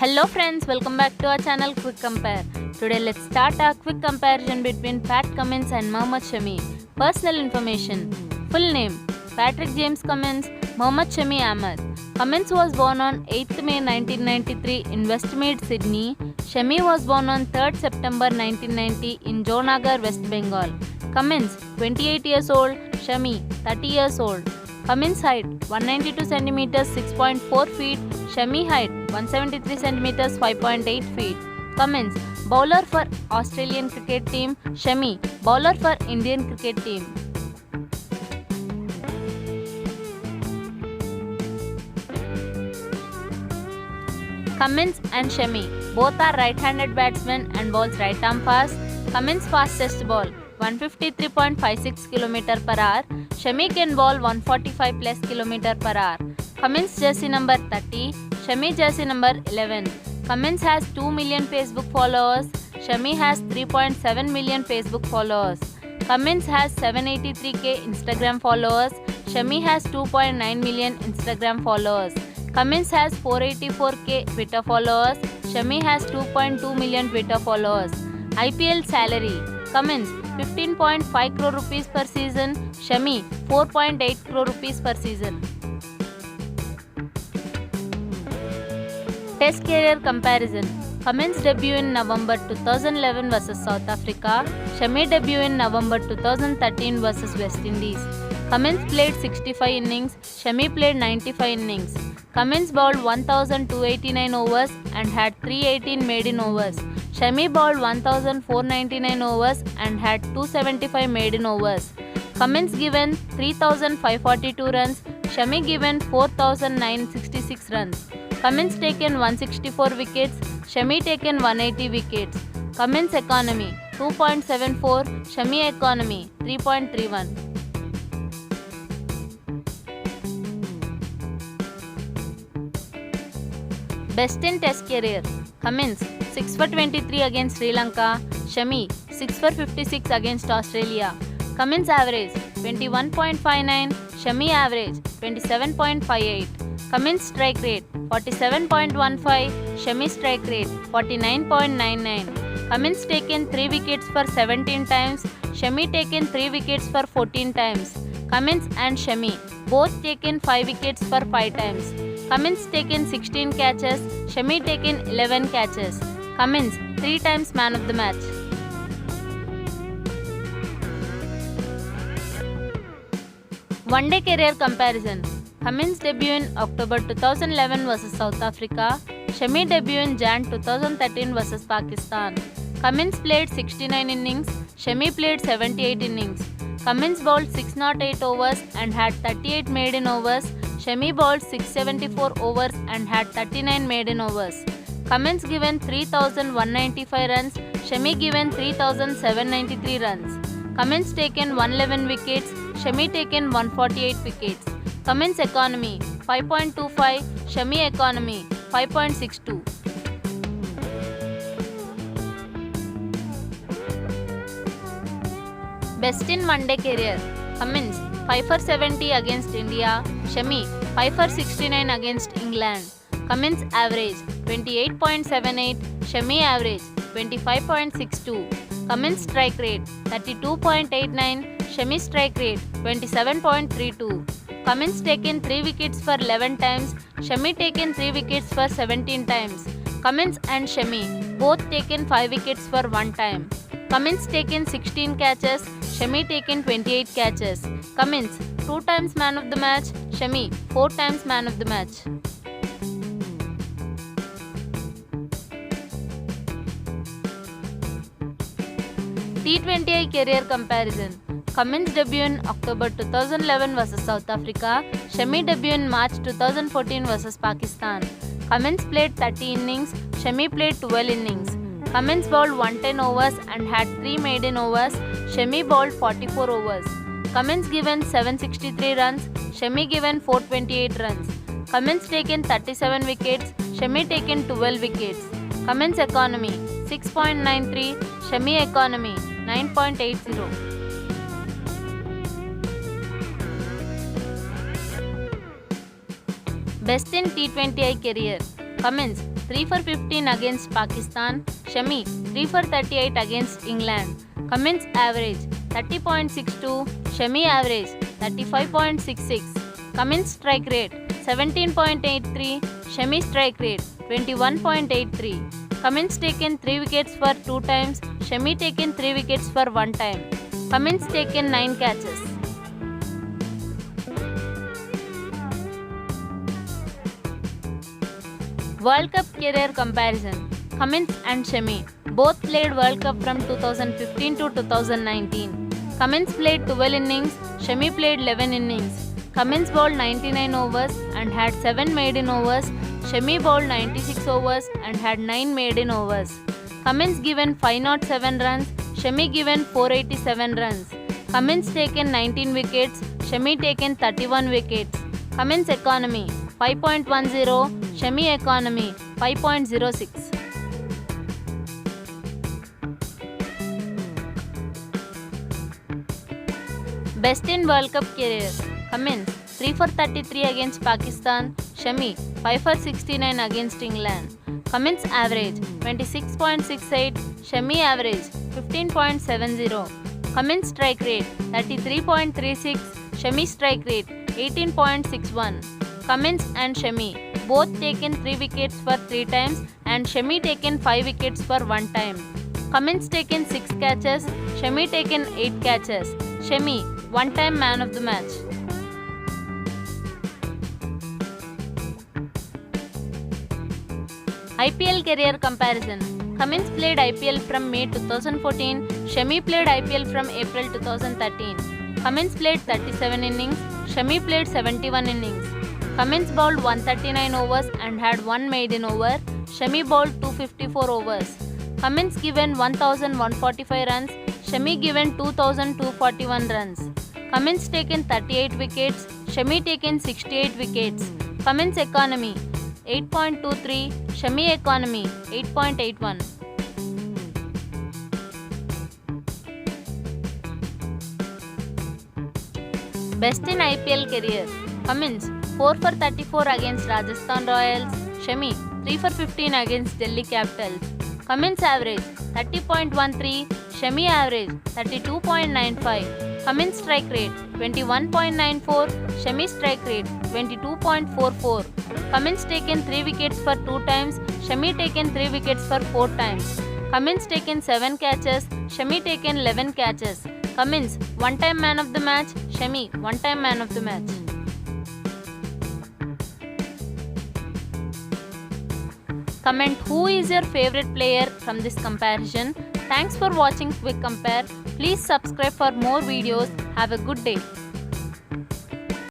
Hello friends, welcome back to our channel Quick Compare. Today let's start our quick comparison between Pat Cummins and Mohammad Shami. Personal information. Full name: Patrick James Cummins, Mohammad Shami Ahmed. Cummins was born on 8th May 1993 in Westmead, Sydney. Shami was born on 3rd September 1990 in Jomnagar, West Bengal. Cummins 28 years old, Shami 30 years old. Cummins height 192 cm 6.4 feet, Shami height 173 cm 5.8 feet. Cummins bowler for Australian cricket team, Shami bowler for Indian cricket team. Cummins and Shami both are right-handed batsmen and bowls right arm fast. Cummins fastest ball 153.56 km per hour. Shami can bowl 145 plus km per hour. Cummins jersey number 30, Shami jersey number 11. Cummins has 2 million Facebook followers. Shami has 3.7 million Facebook followers. Cummins has 783k Instagram followers. Shami has 2.9 million Instagram followers. Cummins has 484k Twitter followers. Shami has 2.2 million Twitter followers. IPL salary: Cummins 15.5 crore rupees per season. Shami 4.8 crore rupees per season. Test career comparison: Cummins debut in November 2011 vs South Africa. Shami debut in November 2013 vs West Indies. Cummins played 65 innings. Shami played 95 innings. Cummins bowled 1,289 overs and had 318 maiden overs. Shami bowled 1,499 overs and had 275 maiden overs. Cummins given 3,542 runs. Shami given 4,966 runs. Cummins taken 164 wickets. Shami taken 180 wickets. Cummins economy 2.74. Shami economy 3.31. Best in Test career: Cummins 6 for 23 against Sri Lanka. Shami 6 for 56 against Australia. Cummins average 21.59. Shami average 27.58. Cummins strike rate 47.15. Shami strike rate 49.99. Cummins taken 3 wickets for 17 times. Shami taken 3 wickets for 14 times. Cummins and Shami both taken 5 wickets for 5 times. Cummins taken 16 catches. Shami taken 11 catches. Cummins 3 times man of the match. One-day career comparison: Cummins debut in October 2011 vs South Africa. Shami debut in Jan 2013 vs Pakistan. Cummins played 69 innings. Shami played 78 innings. Cummins bowled 608 overs and had 38 maiden overs. Shami bowled 674 overs and had 39 maiden overs. Cummins given 3,195 runs. Shami given 3,793 runs. Cummins taken 111 wickets. Shami taken 148 wickets. Cummins economy 5.25. Shami economy 5.62. Best in one-day career: Cummins 5 for 70 against India. Shami 5 for 69 against England. Cummins average 28.78. Shami average 25.62. Cummins strike rate 32.89. Shami strike rate 27.32. Cummins taken 3 wickets for 11 times. Shami taken 3 wickets for 17 times. Cummins and Shami both taken 5 wickets for 1 time. Cummins taken 16 catches. Shami taken 28 catches. Cummins 2 times man of the match. Shami 4 times man of the match. T20I career comparison: Cummins debut in October 2011 vs South Africa. Shami debut in March 2014 vs Pakistan. Cummins played 30 innings. Shami played 12 innings. Cummins bowled 110 overs and had 3 maiden overs. Shami bowled 44 overs. Cummins given 763 runs. Shami given 428 runs. Cummins taken 37 wickets. Shami taken 12 wickets. Cummins economy 6.93. Shami economy 9.80. Best in T20I career: Cummins 3 for 15 against Pakistan. Shami 3 for 38 against England. Cummins average 30.62. Shami average 35.66. Cummins strike rate 17.83. Shami strike rate 21.83. Cummins taken 3 wickets for 2 times. Shami taken 3 wickets for 1 time. Cummins taken 9 catches. World Cup career comparison. Cummins and Shami both played World Cup from 2015 to 2019. Cummins played 12 innings, Shami played 11 innings. Cummins bowled 99 overs and had 7 maiden overs. Shami bowled 96 overs and had 9 maiden overs. Cummins given 507 runs, Shami given 487 runs. Cummins taken 19 wickets, Shami taken 31 wickets. Cummins economy 5.10, Shami economy 5.06. Best in World Cup career. Cummins 3 for 33 against Pakistan. Shami 5 for 69 against England. Cummins average 26.68. Shami average 15.70. Cummins strike rate 33.36. Shami strike rate 18.61. Cummins and Shami both taken 3 wickets for 3 times and Shami taken 5 wickets for 1 time. Cummins taken 6 catches. Shami taken 8 catches. Shami one-time man of the match. IPL career comparison. Cummins played IPL from May 2014. Shami played IPL from April 2013. Cummins played 37 innings. Shami played 71 innings. Cummins bowled 139 overs and had 1 maiden over. Shami bowled 254 overs. Cummins given 1145 runs. Shami given 2241 runs. Cummins taken 38 wickets. Shami taken 68 wickets. Cummins economy 8.23. Shami economy 8.81. Best in IPL career. Cummins 4 for 34 against Rajasthan Royals. Shami 3 for 15 against Delhi Capitals. Cummins average 30.13. Shami average 32.95. Cummins strike rate 21.94. Shami strike rate 22.44. Cummins taken 3 wickets for 2 times. Shami taken 3 wickets for 4 times. Cummins taken 7 catches. Shami taken 11 catches. Cummins one-time man of the match. Shami one-time man of the match. Comment who is your favorite player from this comparison. Thanks for watching Quick Compare. Please subscribe for more videos. Have a good day.